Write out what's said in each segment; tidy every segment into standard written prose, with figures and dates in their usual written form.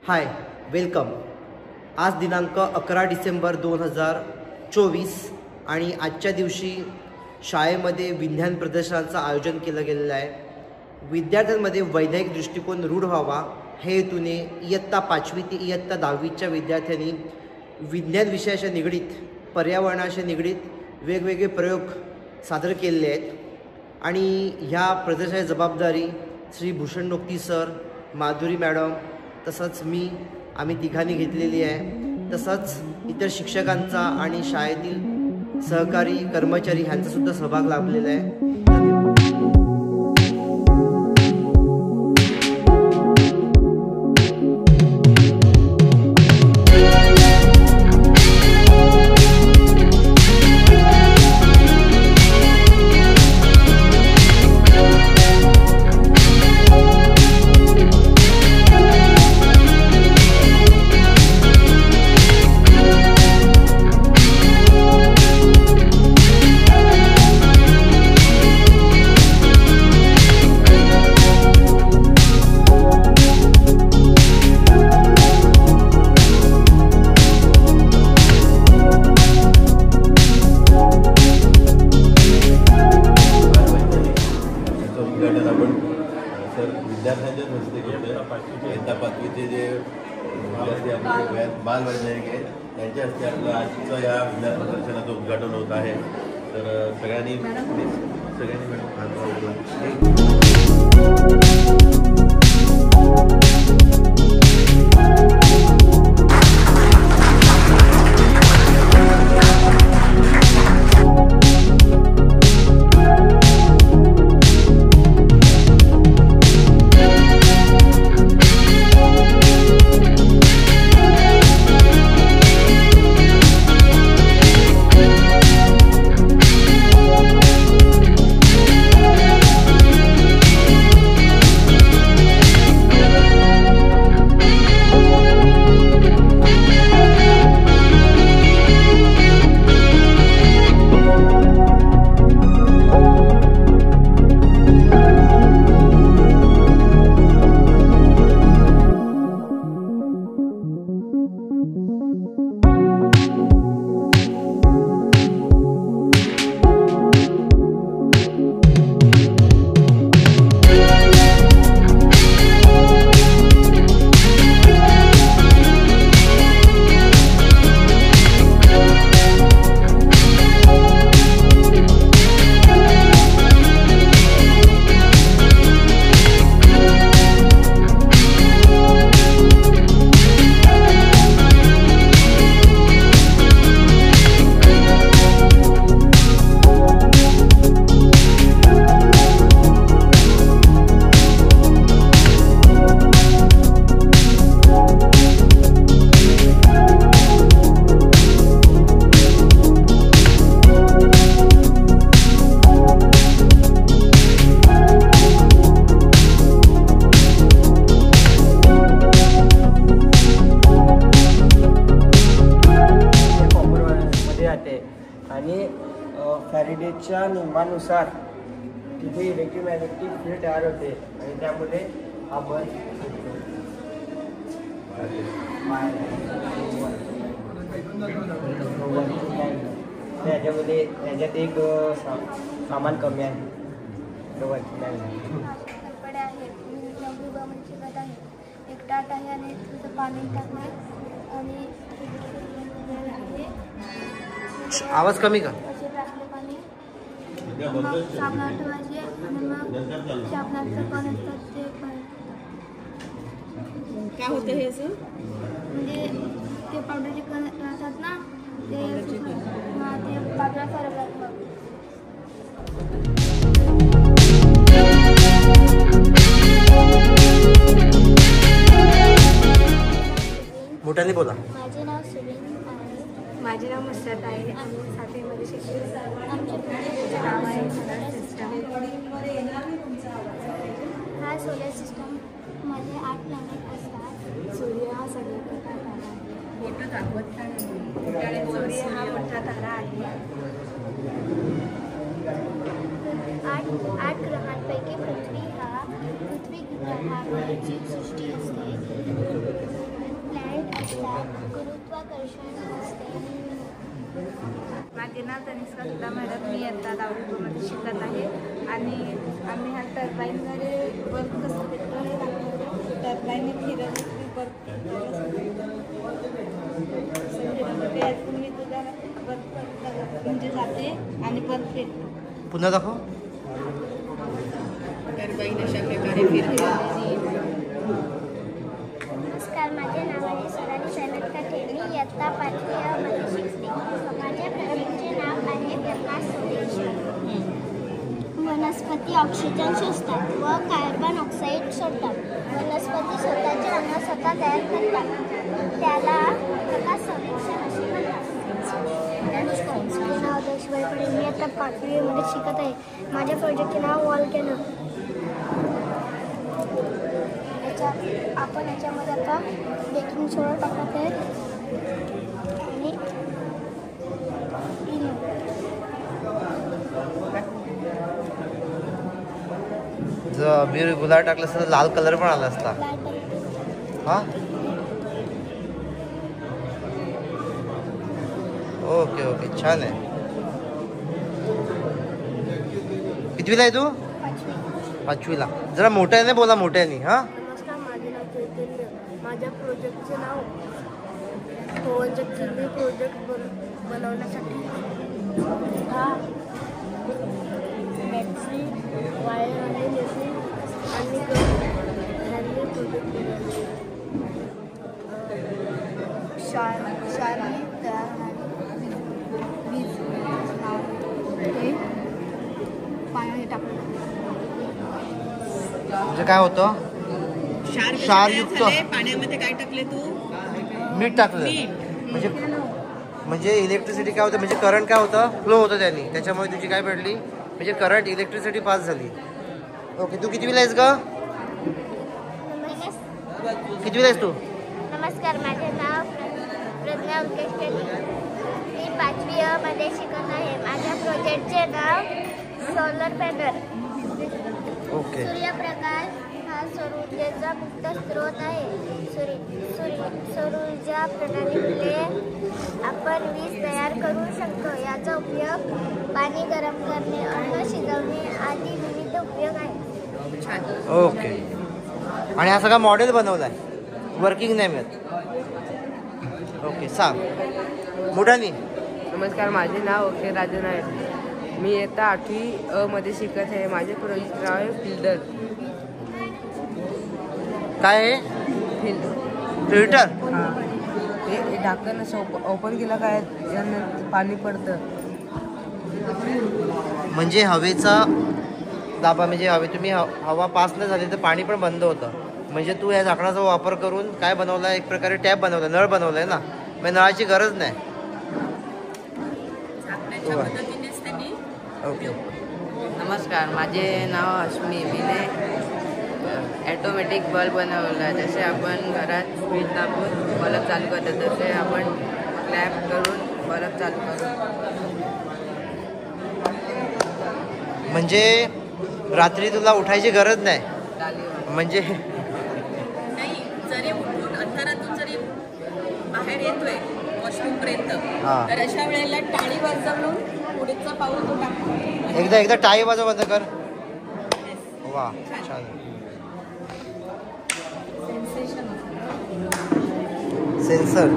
हाय, welcome. आज दिनांक 11 डिसेंबर 2024 आणि आजच्या दिवशी शाळेमध्ये विज्ञान प्रदर्शनाचं आयोजन केलं गेलेलं आहे। विद्यार्थ्यांमध्ये वैज्ञानिक दृष्टिकोन रूढ व्हावा हे हेतूने इयत्ता 5वी ते इयत्ता 10वीच्या विद्यार्थ्यांनी विज्ञान विषयाशी निगडीत, पर्यावरणाशी निगडीत वेगवेगळे प्रयोग सादर केलेले आहेत आणि ह्या प्रदर्शनाची जबाबदारी श्री भूषण नोक्ती सर, माधुरी मॅडम तसंच आम्ही तिघांनी घेतलेली आहे। तसंच इतर शिक्षकांचा आणि शाळेतील सहकारी कर्मचारी ह्यांचा सुद्धा सहभाग लाभलेला आहे। विद्यार्थ्यांच्या हस्ते केलं। इयत्ता 5वीचे जे विद्यार्थी आपले बालवैज्ञानिक आहेत त्यांच्या हस्ते आपलं आजचं या विज्ञान प्रदर्शनाचं उद्घाटन होत आहे। तर सगळ्यांनी आणि फॅरेडेच्या नियमानुसार तिथे इलेक्ट्रोमॅग्नेटिक फील्ड तयार होते आणि त्यामुळे आपण त्याच्यात एक सामान कमी आहे। एक टाट आहे आणि तिथं पाणी टाकणार आणि आवाज कमी का? साबणात ठेवायचे आणि मग साबणाचं पाणी असतात ते काय होतं हे असं? म्हणजे ते पावडरचे कण असतात ना ते बाजूला सरकतात मग। मोठ्याने बोला। माझे नाव सुबीन आहे। माझे नाव मस्ताद आहे आणि 7वीमध्ये शिक्षक। आमच्या नाव आहे सोलर सिस्टम। हा सोलर सिस्टममध्ये 8 प्लॅनेट असतात। सूर्य हा सगळीकडे तारा आहे। मोठं दाखवत नाही। सूर्य हा मोठा तारा आहे। 8 ग्रहांपैकी पृथ्वी ग्रहाची सृष्टी असते। माझे नाव तनिष्का सुद्धा मॅडम. मी आता 10वी मध्ये शिकत आहे आणि आम्ही ह्या टर्बाईनमध्ये वर्क कसं भेटतो हे दाखवतो. टर्बाईन फिरवली की वर्क मी तुझा वर्क म्हणजे जाते आणि परत फिरतो. पुन्हा दाखव. टर्बाईन अशा प्रकारे फिरते. नमस्कार, माझे नाव आहे सोनाली सैयद कटे. मी इयत्ता 5वी अ मध्ये शिकते. माझ्या प्रोजेक्टचे नाव आहे प्रकाश सर्वेक्षण. वनस्पती ऑक्सिजन शोषतात व कार्बन ऑक्साईड सोडतात. वनस्पती स्वतःचे अन्न स्वतः तयार करतात. त्याला प्रकाश सर्वेक्षण असे म्हणतात. माझे नाव देशभर पडेल. मी आता 5वी मध्ये शिकत आहे. माझ्या प्रोजेक्टचे नाव वॉल्केनो. आपण याच्यामध्ये आता बेकिंग सोडा टाकत आहे आणि जर मी गुलाल टाकलं असतं तर लाल कलर पण आला असता. हा, ओके ओके, छान आहे. कितवीला आहे तू? 5वीला. जरा मोठ्याने बोला, मोठ्याने. हा. नमस्कार, माझे नाव चैतन्य. माझ्या प्रोजेक्टचे नाव पवनचक्की प्रोजेक्ट बनवण्यासाठी बॅटरी वायर आणि मशीन आणि ह्यांनी प्रोजेक्ट बनवले. शारी तयार वीज ते पाण्याने टाकलं. म्हणजे काय होतं? क्षारयुक्त पाण्यामध्ये काय टाकले तू? मीठ टाकलं. म्हणजे इलेक्ट्रिसिटी काय होतं, म्हणजे करंट काय होतं, फ्लो होतं त्यांनी, त्याच्यामुळे तुझी काय पडली, म्हणजे करंट इलेक्ट्रिसिटी पास झाली. ओके, तू कितवीला आहेस ग? कितवीला आहेस तू? नमस्कार, माझे नाव प्रज्ञा उकेश केली. मी 5वी अ मध्ये शिकत आहे. माझ्या प्रोजेक्टचे नाव सोलर पॅनल. ओके. सूर्यप्रकाश हा सौर ऊर्जेचा मुक्त स्रोत आहे. सौर ऊर्जा प्रणालीमुळे आपण वीज तयार करू शकतो. याचा उपयोग पाणी गरम करणे, अन्न शिजवणे आदी विविध उपयोग आहेत. ओके. आणि हा सगळा मॉडेल बनवला आहे, वर्किंग नाही मिळत. ओके, सांग मोठ्यानी. नमस्कार, माझे नाव अक्षय राजन आहे. मी इयत्ता 8वी अ मध्ये शिकत आहे. माझे प्रोजेक्ट नाव आहे फिल्टर. काय आहे? फिल्टर. हे ढाकण असं ओपन केलं काय यानं पाणी पडतं. म्हणजे हवेचा दाबा, म्हणजे तुम्ही हवा पास न झाली तर पाणी पण बंद होतं. म्हणजे तू या झाकणाचा वापर करून काय बनवला, एक प्रकारे टॅप बनवला, नळ बनवलाय ना, म्हणजे नळाची गरज नाही. ओके. नमस्कार, माझे नाव अश्मी. मीने ॲटोमॅटिक बल्ब बनवला. जसे आपण घरात स्विच दाबून बल्ब चालू करतो, तसे आपण क्लॅप करून बल्ब चालू करतो. म्हणजे रात्री तुला उठायची गरज नाही. म्हणजे नाही, जरी उठून अंधारातून जरी बाहेर येतोय वॉशरूमपर्यंत, तर अशा वेळेला टाळी वाजवून पुढचा पाऊल तो टाकतो. एकदा टाळी वाजव, बंद कर. वा, छान. सेन्सर.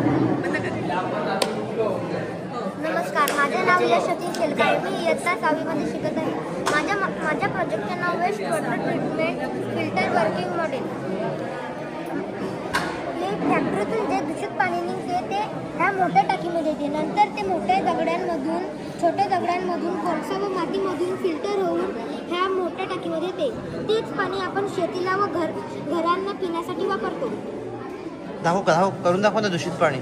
नमस्कार, माझे नाव यशवंती शेलकार. मी इयत्ता 6वी मध्ये शिकत आहे. माझ्या प्रोजेक्टचे नाव waste water treatment filter working model. हे फॅक्टरीतून जे दूषित पाणी निघते ते ह्या मोठ्या टाकीमध्ये येते. नंतर ते छोट्या दगडांमधून कोळसा व मातीमधून फिल्टर होऊन ह्या मोठ्या टाकीमध्ये येते. तेच पाणी आपण शेतीला व घरांना पिण्यासाठी वापरतो. करून दाखव ना. दूषित पाणी,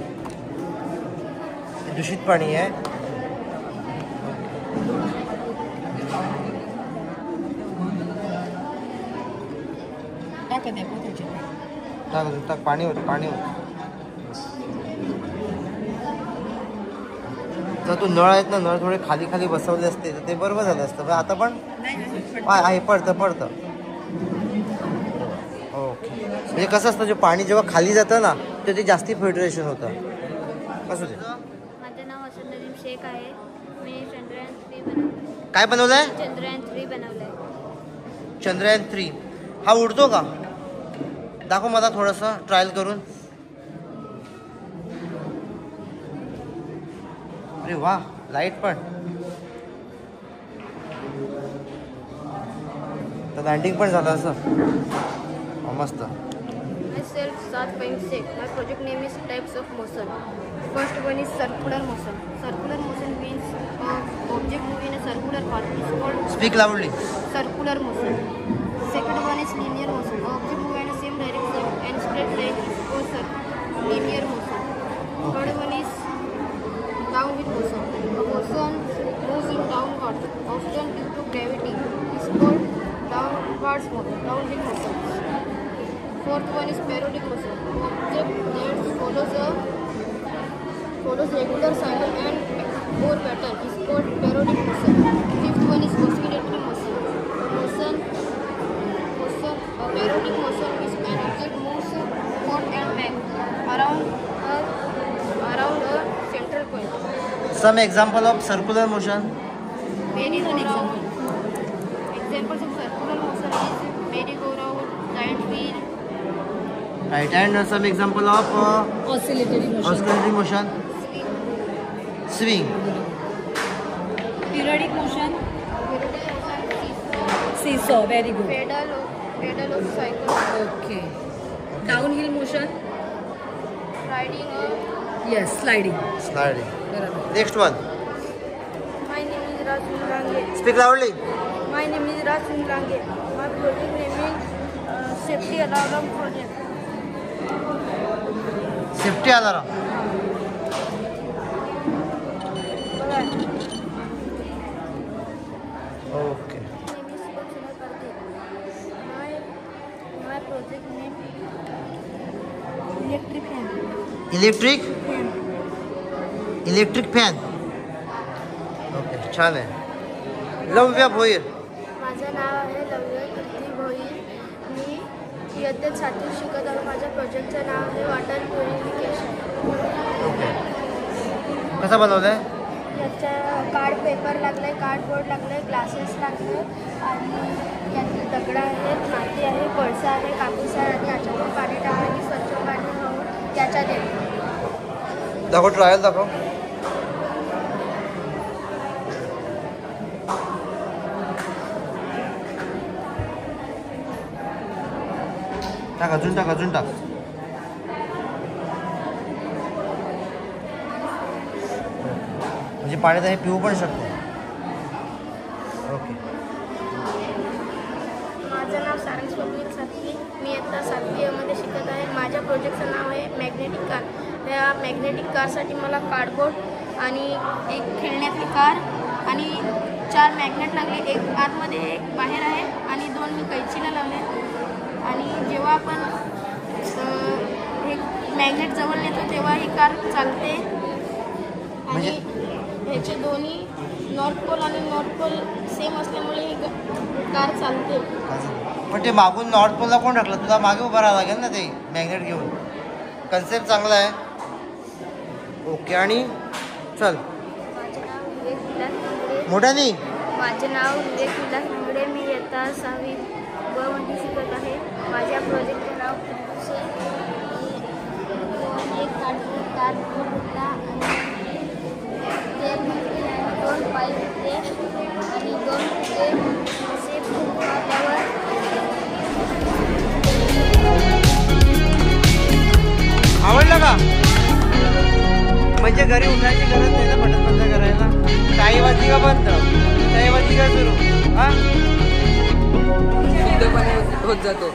दूषित पाणी आहे. टाक, पाणी होत. जर तू नळ आहेत ना, नळ थोडे खाली बसवले असते तर ते बरोबर झालं असतं. पण आता पण आहे, पडतं. ओके. म्हणजे कसं असतं, जे पाणी जेव्हा खाली जातं ना तर ते जास्ती फिल्ट्रेशन होतं. असू दे. माझं नाव हसन नदीम शेख आहे. मी चंद्रयान 3 बनवलं. काय बनवलंय? चंद्रयान 3 बनवलंय. चंद्रयान 3 हा उडतो का? दाखव मला थोडंसं ट्रायल करून. अरे वा, लाईट पण. तर लँडिंग पण झालं असं. मस्त. Myself Saad Fahim Sheikh. My project name is types of motion. First one is circular motion. Circular motion means object moving in a circular path is called speak लावली. circular motion. Second one is linear motion. Object moving in the same direction and straight line is called linear motion. Third one is downward motion. A motion moves in downward, often due to gravity. Is called downward motion. Fourth one is periodic motion. Object that follows regular cycle and or pattern is called periodic motion. Fifth one is oscillatory motion. A periodic motion is when object moves forward and back around a central point. Some example of circular motion. Merry-go-round. Examples of circular motion is merry-go-round, giant wheel. Right, and some example of oscillatory motion. Swing. Periodic motion. Seesaw. Very good. Pedal of cycle. Okay. Downhill motion. Riding a. Yes, sliding. Sliding. बरोबर. Next one. My name is Rajun Lange. Speak loudly. My name is Rajun Lange. My project name is Safety Alarm Project. Safety alarm. Okay. My project name electric fan. Electric fan. Okay, छान आहे. लव्य भोईर. माझं नाव आहे लव्य कीर्ती भोईर. मी इयत्तेत 7वी शिकत आहे. माझ्या प्रोजेक्टचं नाव आहे वॉटर प्युरिफिकेशन. ओके. कसं बनवलंय? याच्या कार्ड पेपर लागलाय, कार्डबोर्ड लागलाय, ग्लासेस लागले आणि यातील दगडं आहेत, माती आहे, कोळसा आहे, कापूस आहे आणि याच्यातून पाणी टाकायची स्वच्छ पाणी वाहून याच्यात येते. दाखव, ट्रायल दाखव. टाक, अजून टाक, अजून टाक. म्हणजे पाणी तर हे पिऊ पण शकतो. ओके. माझं नाव सारंग स्वप्नील सातवी. मी इयत्ता 7वी मध्ये शिकत आहे. माझ्या प्रोजेक्टचं नाव आहे मॅग्नेटिक कार. या मॅग्नेटिक कारसाठी मला कार्डबोर्ड आणि एक खेळण्यातली कार आणि 4 मॅग्नेट लागले. एक आतमध्ये, एक बाहेर आहे आणि 2 मी कैचीला लावले. आणि जेव्हा आपण हे मॅग्नेट जवळ नेतो तेव्हा ही कार चालते. आणि ह्याचे दोन्ही नॉर्थ पोल आणि नॉर्थ पोल सेम असल्यामुळे ही कार चालते. पण ते मागून नॉर्थ पोलला कोण टाकलं? तुला मागे उभं राहावं लागेल ना ते मॅग्नेट घेऊन. कन्सेप्ट चांगला आहे. ओके, आणि चल. माझे नाव विवेक विलास नांगडे. मोठ्यानी. माझे नाव विवेक विलास नांगडे. मी इयत्ता 6वी ब मध्ये शिकत आहे. माझ्या प्रोजेक्टचे नाव एक कार्डबोर्ड होता आणि ते 2 पाईप होते आणि 2 ते असे मारल्यावर आवडलं का? म्हणजे घरी उठायची गरज नाही ना बटन बंद करायला. टाळी वाजली का बंद, टाळी वाजली का सुरू. हा, होत जातो.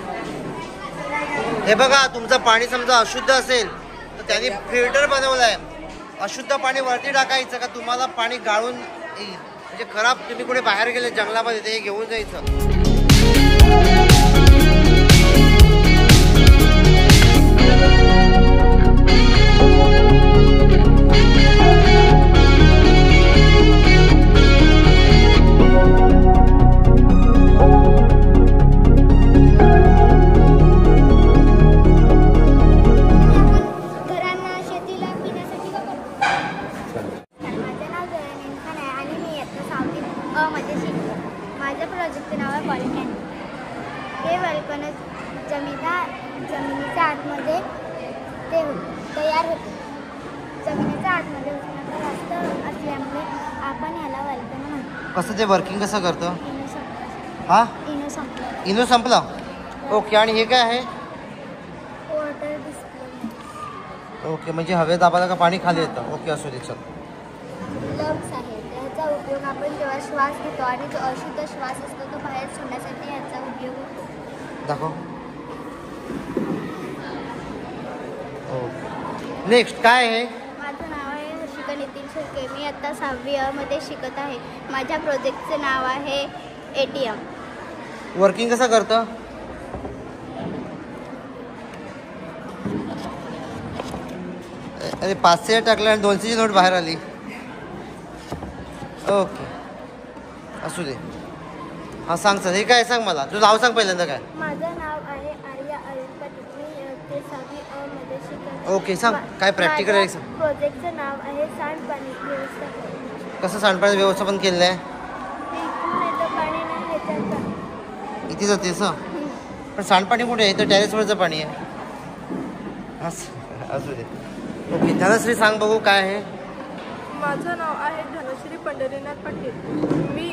हे बघा, तुमचं पाणी समजा अशुद्ध असेल तर त्यांनी फिल्टर बनवलाय. अशुद्ध पाणी वरती टाकायचं का तुम्हाला पाणी गाळून येईल. म्हणजे खराब तुम्ही कुठे बाहेर गेले जंगलामध्ये ते घेऊन जायचं. घरांना, शेतीला, पिण्यासाठी वापरतो. तयार होते. जमिनीचा आतमध्ये उष्णता जास्त असल्यामुळे आपण ह्याला वल्कॅनो म्हणतो. कसं ते वर्किंग कसं करतं? इनो संपला. हा इनो संपला. इनो संपला. ओके. आणि हे काय आहे? Water display. ओके, म्हणजे हवेत दाबाला का पाणी खाली येतं. ओके, असू दे. चल. लंग्स आहे. त्याचा उपयोग आपण जेव्हा श्वास घेतो आणि जो अशुद्ध श्वास असतो तो बाहेर सोडण्यासाठी याचा उपयोग होतो. दाखव. ओके. नेक्स्ट काय आहे? माझं नाव आहे हर्षिका नितीन शेळके. मी आता 6वी अ मध्ये शिकत आहे. माझ्या प्रोजेक्टचे नाव आहे ATM. वर्किंग कसं करतं? अरे 500 टाकलं आणि 200ची नोट बाहेर आली. ओके, असू दे. हा सांग सर, हे काय सांग मला. तुझं नाव सांग पहिल्यांदा. काय? माझं नाव आहे आर्या अरुण पाटील. मी ते 6वी अ मध्ये शिकत. ओके, सांग काय प्रॅक्टिकल आहे. सांग. प्रोजेक्टचं नाव आहे सांडपाणी व्यवस्थापन. कसं सांडपाणी व्यवस्थापन केलेलं आहे? इथून येतं पाणी नाही ह्याच्यात. इथे जाते असं. पण सांडपाणी कुठे आहे? तर टेरेसवरचं पाणी आहे. असू दे. ओके, धनश्री सांग बघू काय आहे. माझं नाव आहे धनश्री पंढरीनाथ पाटील. मी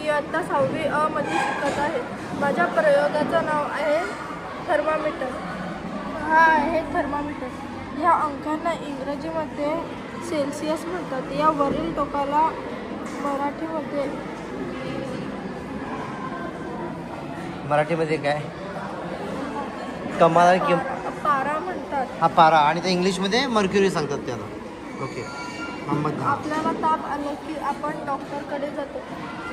इयत्ता 6वी अ मध्ये शिकत आहे. माझ्या प्रयोगाचं नाव आहे थर्मामीटर. हा आहे थर्मामीटर. ह्या अंकांना इंग्रजीमध्ये सेल्सिअस म्हणतात. या वरील टोकाला मराठीमध्ये काय? कमाल कि पारा म्हणतात. हा पारा. आणि ते इंग्लिशमध्ये मर्क्युरी सांगतात त्याला. ओके. आपल्याला ताप आला की आपण डॉक्टरकडे जातो.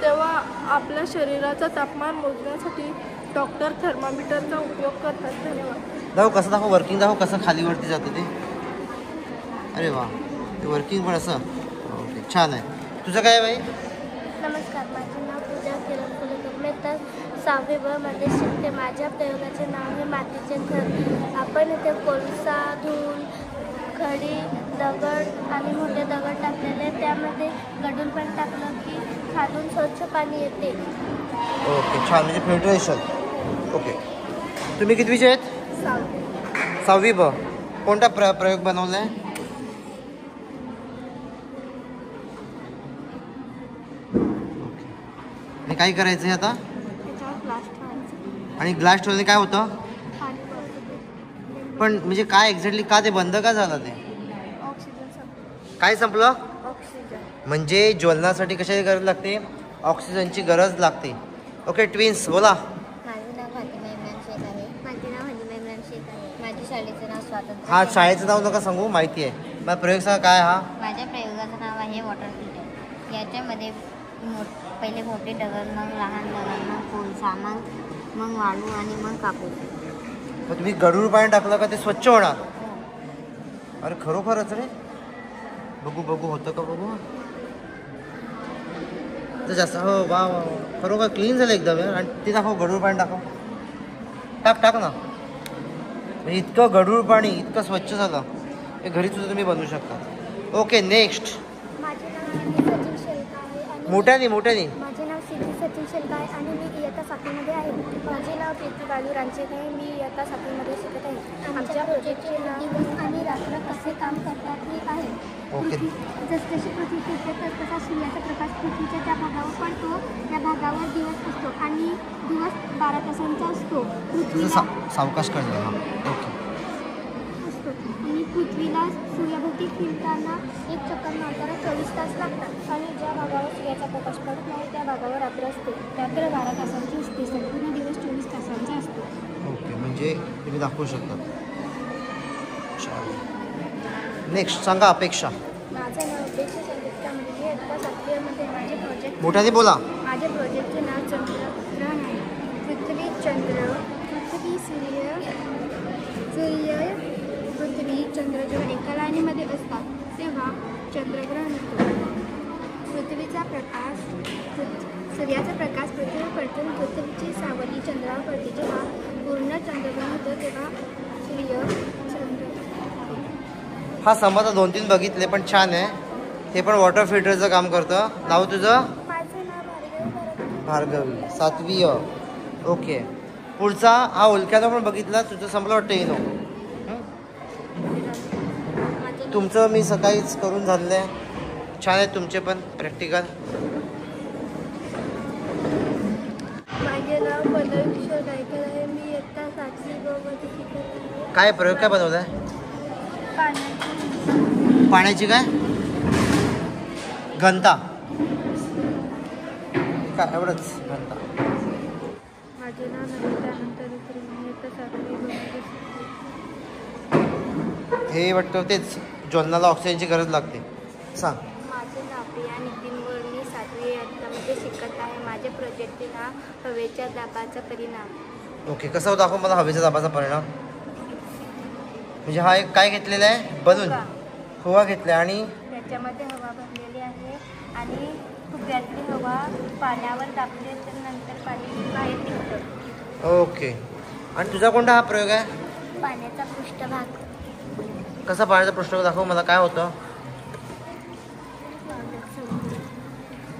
तेव्हा आपल्या शरीराचं तापमान मोजण्यासाठी डॉक्टर थर्मामीटरचा उपयोग करतात. धन्यवाद. दाखव कसं. दाखव वर्किंग. दाखव कसं खालीवरती जातं ते. अरे वा, ते वर्किंग पण असं. ओके, छान आहे. तुझं काय आहे बाई? नमस्कार, माझे नाव पूजा किरण कुलकर्णी. मी तर 6वी ब मध्ये शिकते. माझ्या प्रयोगाचे नाव आहे मातीचे घर. आपण इथे कोळसा, धूळ, खडी, दगड आणि मोठे दगड टाकलेले. त्यामध्ये गढूळ पण टाकलं की खालून स्वच्छ पाणी येते. ओके, छान. म्हणजे फिल्टरेशन. ओके. तुम्ही कितवीचे आहेत? 6वी ब. कोणता प्रयोग बनवला आहे? आणि काय करायचं आहे आता? त्याच्यावर ग्लास ठेवायचं. आणि ग्लास ठेवल्याने काय होतं? पण म्हणजे काय एक्झॅक्टली का ते बंद का झालं? ते ऑक्सिजन संपलं. काय संपलं? ऑक्सिजन. म्हणजे ज्वलनासाठी कशाची गरज लागते? ऑक्सिजनची गरज लागते. ओके, ट्विन्स बोला. माझं नाव फातिमा इम्रान शेख आहे. माझे नाव हनीमा इम्रान शेख आहे. माझ्या शाळेचं नाव स्वातंत्र्य. हा, शाळेचं नाव नका सांगू, माहिती आहे. मग प्रयोगशाळा काय? हा माझ्या प्रयोगाचं नाव आहे वॉटर फिल्टर. याच्यामध्ये पहिले मोठे दगड, मग लहान दगड, मग कोळसा, मग वाळू आणि मग कापूस. मग तुम्ही गढूळ पाणी टाकलं का ते स्वच्छ होणार? अरे खरोखरच रे. बघू बघू होतं का बघू. तर जास्त. हो वा वा, खरोखर क्लीन झालं एकदम. आणि ते दाखव, गढूळ पाणी दाखव. टाक ना. म्हणजे इतकं गढूळ पाणी इतकं स्वच्छ झालं. हे घरी सुद्धा तुम्ही बनवू शकता. Okay, next. माझे नाव सचिन शेलका आहे आणि मोठ्याने. माझे नाव सचिन शेलका आहे आणि मी इयत्ता 7वीमध्ये आहे. माझे नाव कीर्ती बालू रांचेक आहे. मी इयत्ता 7वीमध्ये शिकत आहे. आमच्या प्रोजेक्टचे नाव दिवस आणि रात्र कसे काम करतात हे आहे. ओके. जसजशी पृथ्वी फिरते तसतसा सूर्याचा प्रकाश पृथ्वीच्या त्या भागावर पडतो. त्या भागावर दिवस असतो आणि दिवस 12 तासांचा असतो. पृथ्वीला सावकाश करतो. ओके. असतो आणि पृथ्वीला सूर्याभोवती फिरताना एक चक्कर मारताना 24 तास लागतात. आणि ज्या भागावर सूर्याचा प्रकाश पडत नाही त्या भागावर रात्र असते. रात्र 12 तासांची असते. संपूर्ण दिवस 24 तासांचा असतो. ओके, म्हणजे तुम्ही दाखवू शकता. नेक्स्ट सांगा. अपेक्षा. माझं नाव अपेक्षा संगीता म्हणजे इयत्ता 7वीमध्ये. माझे प्रोजेक्ट मोठ्याने बोला. माझ्या प्रोजेक्टचे नाव चंद्रग्रहण आहे. पृथ्वी, चंद्र, पृथ्वी, सूर्य, पृथ्वी, चंद्र जेव्हा एका लाईनीमध्ये असतात तेव्हा चंद्रग्रहण होतं. पृथ्वीचा प्रकाश सूर्याचा प्रकाश पृथ्वीवर पडतो. पृथ्वीची सावली चंद्रावर पडते. जेव्हा पूर्ण चंद्रग्रहण होतं तेव्हा चंद्र. हा संबंध 2-3 बघितले पण छान आहे. हे पण वॉटर फिल्टरचं काम करतं. नाव तुझं? माझं नाव भार्गवी. 7वी अ. ओके. पुढचा हा ओलक्याचा पण बघितला. तुझं संपलं वाटतं. येनो. तुमचं मी सकाळीच करून झालेलं आहे. छान आहे तुमचे पण प्रॅक्टिकल. माझे नाव पल्लवी किशोर गायकर आहे. मी इयत्ता 7वी ब मध्ये शिकत आहे. काय प्रयोग काय बनवलाय? पाण्याची काय घनता काय एवढंच घनता. माझे नाव नमिता नंतर मी इयत्ता 7वी ब मध्ये शिकते. हे वाटतं तेच ज्वलनाला ऑक्सिजनची गरज लागते. सांग. माझे नाव प्रिया नितीन गोळ. मी 7वी इयत्तामध्ये शिकत आहे. माझ्या प्रोजेक्टचे नाव हवेच्या दाबाचा परिणाम. ओके, कसं दाखव मला हवेच्या दाबाचा परिणाम. म्हणजे हा एक काय घेतलेला आहे बनून हवा घेतला आणि त्याच्यामध्ये हवा भरलेली आहे आणि फुग्यातली हवा पाण्यावर दाबते तर नंतर पाणी बाहेर निघतं. ओके. आणि तुझा कोणता हा प्रयोग आहे? पाण्याचा पृष्ठभाग. कसा पाण्याचा पृष्ठभाग दाखव मला. काय होतं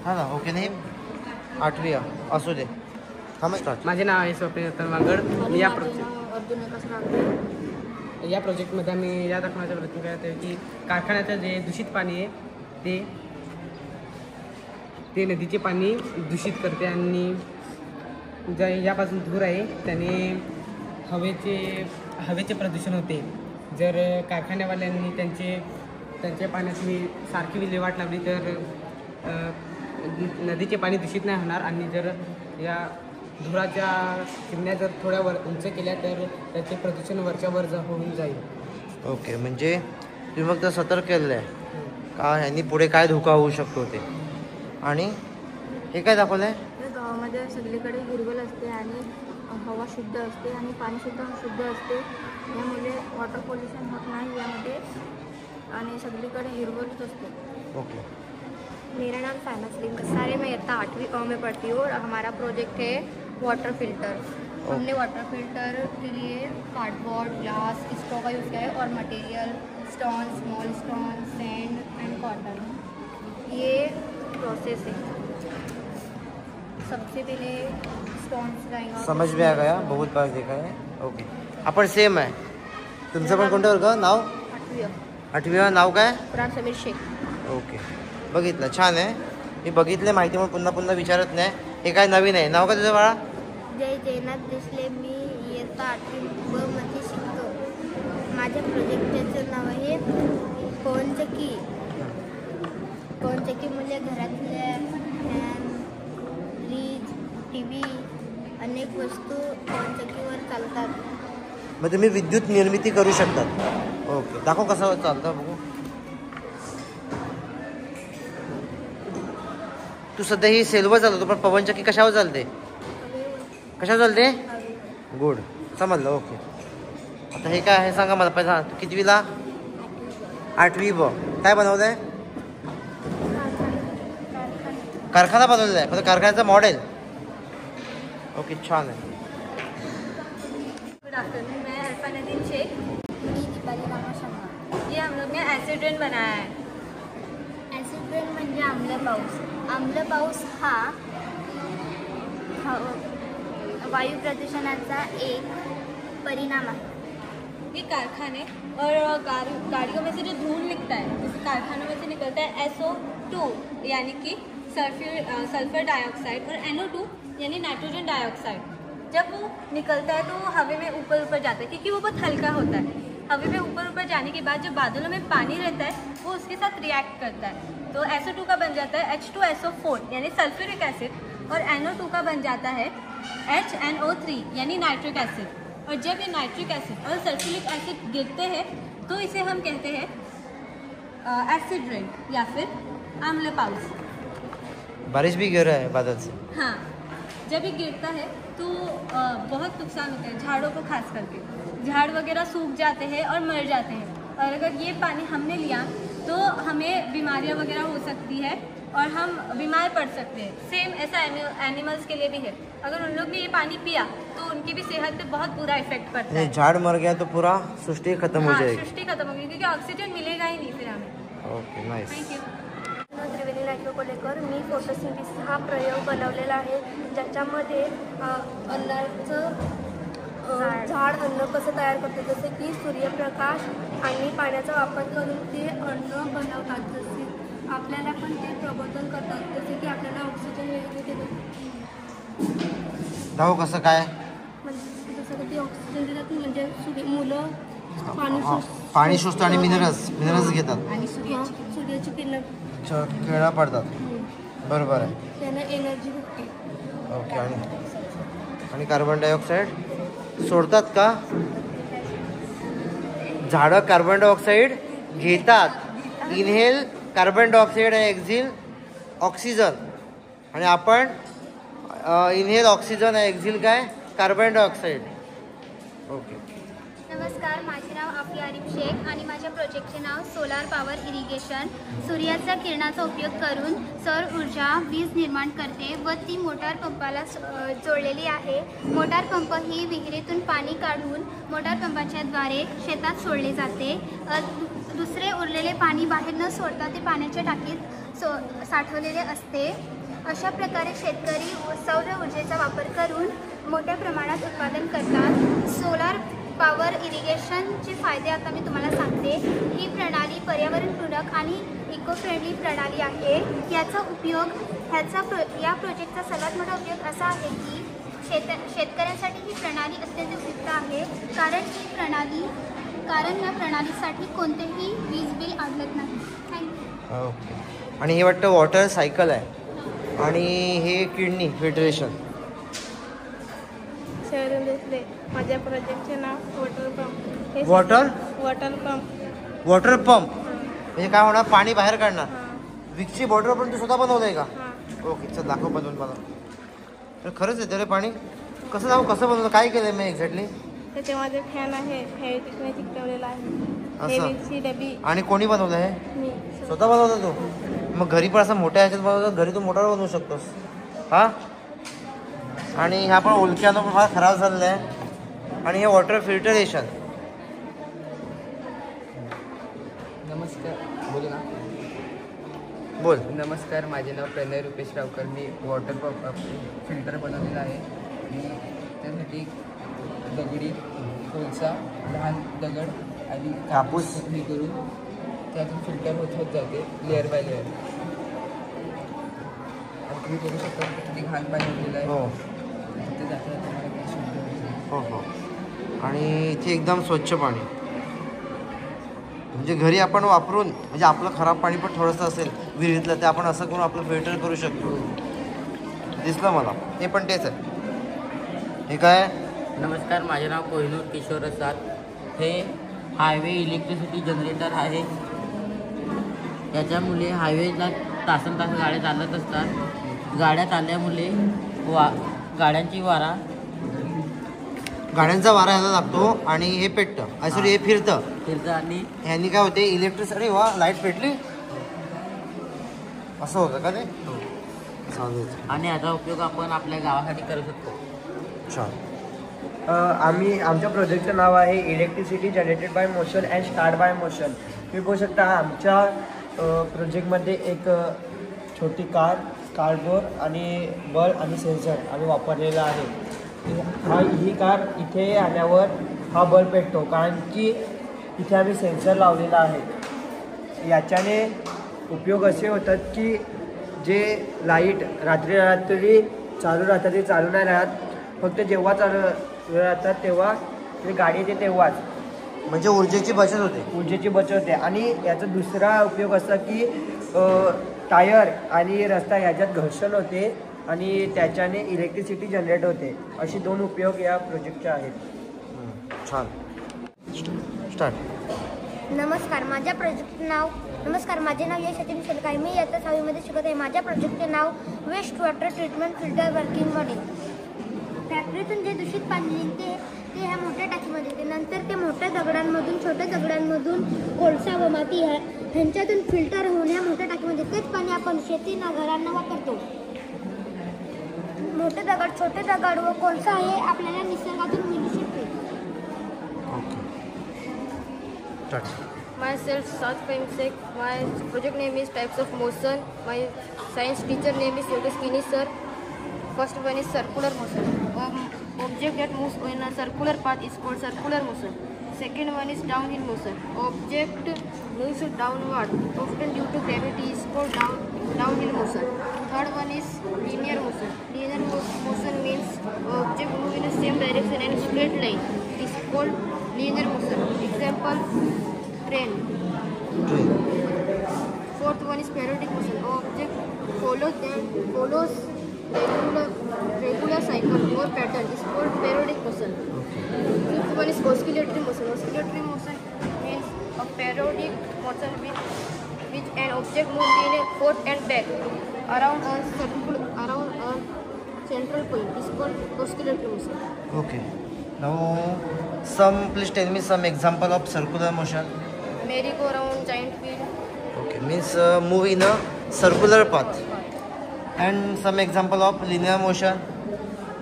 हा ना. ओके. नाही 8वी असू दे. थांब स्टार्ट. माझे नाव आहे स्वप्नील वांगड. मी या प्रोजेक्टमध्ये आम्ही या दाखवण्याचा प्रयत्न करत आहे की कारखान्याचं जे दूषित पाणी आहे ते नदीचे पाणी दूषित करते आणि ज्या यापासून धूर आहे त्याने हवेचे प्रदूषण होते. जर कारखान्यावाल्यांनी त्यांच्या पाण्याची सारखी विल्हेवाट लावली तर नदीचे पाणी दूषित नाही होणार आणि जर या धुराच्या चिमण्या जर थोड्या उंच केल्या तर त्याचे प्रदूषण वरच्या वर होऊन जाईल. ओके. म्हणजे तुम्ही फक्त सतर्क केलेलं आहे का ह्यांनी पुढे काय धोका होऊ शकतो ते. आणि हे काय दाखवलं आहे? गावामध्ये सगळीकडे हिरवळ असते आणि हवा शुद्ध असते आणि पाणीसुद्धा शुद्ध असते. यामुळे वॉटर पोल्युशन होत नाही यामध्ये आणि सगळीकडे हिरवळच असते. ओके. मेरा नाम साइना सलीम कसार है. मैं इयत्ता 8वीं अ में पढ़ती हूँ और हमारा प्रोजेक्ट है वाटर फिल्टर. हमने वाटर फिल्टर के लिए कार्डबोर्ड, ग्लास, स्ट्रॉ का यूज़ किया है और material stone, small stone, sand end cotton. ये प्रोसेस है. सबसे पहले स्टोन्स लाएंगे. समझ में आ गया. बहुत बार देखा है. ओके. आपण सेम आहे. तुमचं पण कोणतं वर्ग नाव? 8वी नाव काय? फरहान समीर शेख. ओके. बघितलं. छान आहे. मी बघितले माहिती म्हणून पुन्हा पुन्हा विचारत नाही. हे काय नवीन आहे. नाव काय तुझं बाळा? जय जयनाथ देशले. मी इयत्ता 8वी ब मध्ये शिकतो. माझ्या प्रोजेक्टचं नाव आहे पवनचक्की. पवनचक्की म्हणजे घरातल्या फॅन, फ्रीज, TV अनेक वस्तू पवनचक्कीवर चालतात. मग तुम्ही विद्युत निर्मिती करू शकतात. ओके. दाखव कसं चालतं बघू. तू सध्या ही सेलवर चालवतो पण पवनचक्की कशावर चालते? कशावर चालते? गुड. समजलं. ओके. आता हे काय आहे सांगा मला पहिला. तू कितवीला? 8वी ब. काय बनवलं आहे? कारखाना बनवलेला आहे. म्हणजे कारखान्याचं मॉडेल. ओके. छान आहे. Good afternoon. मैं अरफा नदीम शेख. ये हम लोग ने एसिड रेन बनाया है. ॲसिड रेन म्हणजे आम्ल पाऊस. आम्ल पाऊस हा वायू प्रदूषणाचा एक परिणाम आहे. ये कारखाने और गाड़ियों में से जो धूल निकलता है जैसे कारखानों में से निकलता है SO2 यानी कि सल्फर डाइऑक्साइड और NO2 यानी नाइट्रोजन डाइऑक्साइड. जब वो निकलता है तो वो हवा में ऊपर ऊपर जाता है क्योंकि वो बहुत हल्का होता है. हवा में ऊपर ऊपर जाने के बाद जो बादलों में पानी रहता है वो उसके साथ रिएक्ट करता है तो SO2 का बन जाता है H2SO4 यानी सल्फ्यूरिक एसिड और NO2 का बन जाता है HNO3 यानी नाइट्रिक एसिड. और जब ये नाइट्रिक एसिड और सल्फ्यूरिक एसिड गिरते हैं तो इसे हम कहते हैं एसिड रेन या फिर आम्ल पाउस. बारिश भी गिर रहा है बादल से. हाँ, जब ये गिरता है तो बहुत नुकसान होता है झाड़ों को. खास करके झाड़ वगैरह सूख जाते हैं और मर जाते हैं. और अगर ये पानी हमने लिया तो हमें बीमारियां वगैरह हो सकती है और हम बीमार पड़ सकते हैं. सेम ऐसा एनिमल्स के लिए भी है. अगर उन लोग ने ये पानी पिया तो उनकी भी सेहत पे बहुत बुरा इफेक्ट पड़ता है. झाड़ मर गया तो पूरा सृष्टि खत्म हो जाएगी. सृष्टि खत्म हो गई क्योंकि ऑक्सीजन मिलेगा ही नहीं फिर हमें. Okay. Nice. Thank you. Triveni Natyakolekar. मी फोटोसिंथेसिस हा प्रयोग बनवलेला आहे ज्याच्यामध्ये अन्नाचं झाड अन्न कसं तयार करतो, जसे की सूर्यप्रकाश आणि पाण्याचा वापर करून ते अन्न बनवतात. जसे आपल्याला पण ते प्रबोधन करतात, जसे की आपल्याला ऑक्सिजन वगैरे देतात. धाव कसं काय? म्हणजे जसं की ते ऑक्सिजन देतात, म्हणजे मुलं पाणी शोषतो आणि मिनरल्स घेतात आणि सूर्याची किरणं पडतात. बरोबर आहे. त्यांना एनर्जी भेटते. ओके. आणि कार्बन डायऑक्साईड सोडतात का? झाडं कार्बन डायऑक्साईड घेतात. इनहेल कार्बन डायऑक्साईड आणि एक्झिल ऑक्सिजन. आणि आपण इनहेल ऑक्सिजन आणि एक्झिल काय? Carbon dioxide. ओके. नमस्कार, माझे नाव आफिया आरिफ शेख आणि माझ्या प्रोजेक्टचे नाव सोलार पॉवर इरिगेशन. सूर्याच्या किरणाचा उपयोग करून सौर ऊर्जा वीज निर्माण करते व ती मोटार पंपाला जोडलेली आहे. मोटार पंप ही विहिरीतून पाणी काढून मोटार पंपाच्या द्वारे शेतात सोडले जाते. दुसरे उरलेले पाणी बाहेर न सोडता ते पाण्याच्या टाकीत साठवलेले असते. अशा प्रकारे शेतकरी सौर ऊर्जेचा वापर करून मोठ्या प्रमाणात उत्पादन करतात. सोलार पॉवर इरिगेशनचे फायदे आता मी तुम्हाला सांगते. ही प्रणाली पर्यावरणपूरक आणि इको फ्रेंडली प्रणाली आहे. याचा उपयोग या प्रोजेक्टचा सर्वात मोठा उपयोग असा आहे की शेतकऱ्यांसाठी ही प्रणाली अत्यंत उपयुक्त आहे, कारण या प्रणालीसाठी कोणतेही वीज बिल आढळत नाही. थँक्यू. ओके. आणि हे वाटतं वॉटर सायकल आहे आणि हे किडनी फिल्टरेशन. माझ्या प्रोजेक्टचे नाव वॉटर पंप. वॉटर पंप म्हणजे काय होणार? पाणी बाहेर काढणार. विक्सची बॉटल पण तू स्वतः बनवलंय का? ओके, चल दाखव बनवून मला. तर खरंच येतं रे पाणी? कसं बनवलं? काय केलंय मी एक्झॅक्टली? त्याच्यामध्ये फॅन आहे, फेविक्विकने चिकटवलेला आहे. असं डबी. आणि कोणी बनवलं हे? मी स्वतः बनवलं तू? मग घरी पण असं मोठ्या ह्याच्यात बनवलं? घरी तू मोटर बनवू शकतोस. हा. आणि ह्या पण उलक्यानं पण फार खराब झालेलं आहे. आणि हे वॉटर फिल्टरेशन. नमस्कार. बोल ना. बोल. नमस्कार, माझे नाव प्रणय रुपेश रावकर. मी वॉटर पंप फिल्टर बनवलेला आहे. मी त्यासाठी दगडी कोळसा, लहान दगड आणि कापूस हे करून त्यातून फिल्टर होत जाते लेअर बाय लेअर. तुम्ही करू शकता. किती घाण पाणी होलेलं आहे. हो तिथे जाता तुम्हाला काही शुद्ध होतं. हो. आणि इथे एकदम स्वच्छ पाणी. म्हणजे घरी आपण वापरून, म्हणजे आपलं खराब पाणी पण थोडंसं असेल विहिरीतलं, ते आपण असं करून आपलं फिल्टर करू शकतो. दिसलं मला. हे पण तेच आहे. हे काय? नमस्कार, माझे नाव कोहिनूर किशोर सात. हे हायवे इलेक्ट्रिसिटी जनरेटर आहे. याच्यामुळे हायवेला तासन तास गाड्या चालत असतात. गाड्या चालल्यामुळे गाड्यांचा वारा ह्याला लागतो आणि हे पेटतं. सॉरी, हे फिरतं आणि ह्यांनी काय होते? इलेक्ट्रिसिटी. वा, लाईट पेटली. असं होतं का ते? चालेल. आणि याचा उपयोग आपण आपल्या गावासाठी करू शकतो. छान. आमच्या प्रोजेक्टचं नाव आहे electricity generated by motion and start by motion. तुम्ही बघू शकता आमच्या प्रोजेक्टमध्ये एक छोटी कार्डबोर्ड आणि बल्ब आणि सेन्सर आम्ही वापरलेला आहे. ही कार इथे आल्यावर हा बल्ब पेटतो, कारण की इथे आम्ही सेन्सर लावलेला आहे. याच्याने उपयोग असे होतात की जे लाईट रात्री चालू राहतात ते चालू नाही राहत. फक्त जेव्हा चालू राहतात तेव्हा ते गाडी येते तेव्हाच. म्हणजे ऊर्जेची बचत होते. आणि याचा दुसरा उपयोग असा की टायर आणि रस्ता ह्याच्यात घर्षण होते आणि त्याच्याने इलेक्ट्रिसिटी जनरेट होते. असे 2 उपयोग या प्रोजेक्टचे आहेत. छान. स्टार्ट. नमस्कार, माझे नाव यश सचिन शेलक आहे. मी इयत्ता 6वीमध्ये शिकत आहे. माझ्या प्रोजेक्टचे नाव waste water treatment filter working model. फॅक्टरीतून जे दूषित पाणी निघते ते ह्या मोठ्या टाकीमध्ये येते. नंतर ते मोठ्या दगडांमधून, छोट्या दगडांमधून कोळसा व माती ह्यांच्यातून फिल्टर होऊन ह्या मोठ्या टाकीमध्ये तेच पाणी आपण शेतीना, घरांना वापरतो. मोठे दगड, छोटे दगड व कोळसा हे आपल्याला निसर्गातून मिळू शकते. Myself, Saad Fahim Sheikh. My project name is Types of Motion. My science teacher name is Yogesh Kini sir. First one is circular motion. object that moves in a circular path is called circular motion. Second one is downhill motion. Object moves downward, often due to gravity, is called downhill motion. Third one is linear motion. Linear motion means object move in the same direction and straight line. It is called linear motion. Example, train. Fourth one is periodic motion. Object follows regular cycle or pattern is called periodic motion. Fifth one is oscillatory motion. Oscillatory motion means a periodic motion which an object moves in a forward and back around a central point is called oscillatory motion. Okay. Now, please tell me some example of circular motion. Merry-go-round, giant wheel. Okay, means move in a circular path. And some example of linear motion.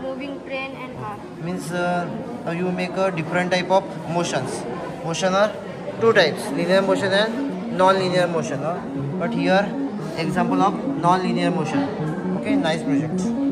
Moving train and car. Means you make a different type of motions. Motion are two types, linear motion and non-linear motion. But here example of non-linear motion. Okay, nice project.